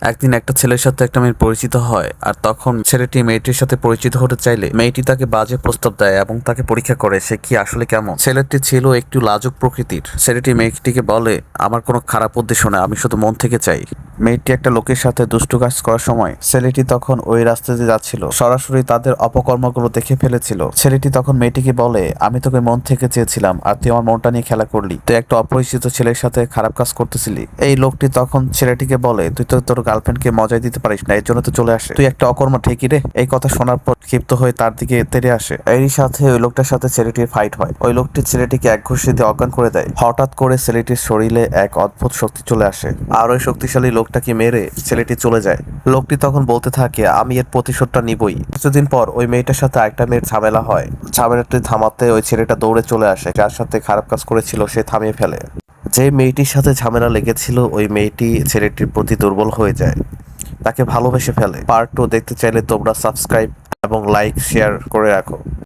একদিন একটা ছেলের সাথে একটা মেয়ের পরিচিত হয়, আর তখন ছেলেটি মেয়েটির সাথে পরিচিত হতে চাইলে মেয়েটি তাকে বাজে প্রস্তাব দেয় এবং তাকে পরীক্ষা করে সে কি আসলে কেমন। ছেলেটি ছিল একটু লাজুক প্রকৃতির। ছেলেটি মেয়েটিকে বলে, আমার কোনো খারাপ উদ্দেশ্য নয়, আমি শুধু মন থেকে চাই। মেয়েটি একটা লোকের সাথে দুষ্টু কাজ করার সময় ছেলেটি তখন ওই রাস্তা দিয়ে যাচ্ছিল, সরাসরি তাদের অপকর্মগুলো দেখে ফেলেছিল। ছেলেটি তখন মেয়েটিকে বলে, আমি তোকে মন থেকে চেয়েছিলাম আর তুই আমার মনটা নিয়ে খেলা করলি, তুই একটা অপরিচিত ছেলের সাথে খারাপ কাজ করতেছিলি। এই লোকটি তখন ছেলেটিকে বলে, তুই তো তোর গার্লফ্রেন্ডকে মজাই দিতে পারিস না, এর জন্য তো চলে আসে, তুই একটা অকর্মা ঠিকই রে। এই কথা শোনার পর ক্ষিপ্ত হয়ে তার দিকে তেড়ে আসে। এরই সাথে ওই লোকটার সাথে ছেলেটির ফাইট হয়। ওই লোকটি ছেলেটিকে এক ঘুষি দিয়ে অজ্ঞান করে দেয়। হঠাৎ করে ছেলেটির শরীরে এক অদ্ভুত শক্তি চলে আসে, আর ওই শক্তিশালী লোকটাকে মেরে ছেলেটি চলে যায়। লোকটি তখন বলতে থাকে, আমি এর প্রতিশোধটা নিবই। কিছুদিন পর ওই মেয়েটার সাথে আরেকটা মেয়ের ঝামেলা হয়। ঝামেলাটি থামাতে ওই ছেলেটা দৌড়ে চলে আসে, যার সাথে খারাপ কাজ করেছিল সে থামিয়ে ফেলে। যে মেয়েটির সাথে ঝামেলা লেগেছিল ওই মেয়েটি ছেলেটির প্রতি দুর্বল হয়ে যায়, তাকে ভালোবেসে ফেলে। পার্ট 2 দেখতে চাইলে তোমরা সাবস্ক্রাইব এবং লাইক শেয়ার করে রাখো।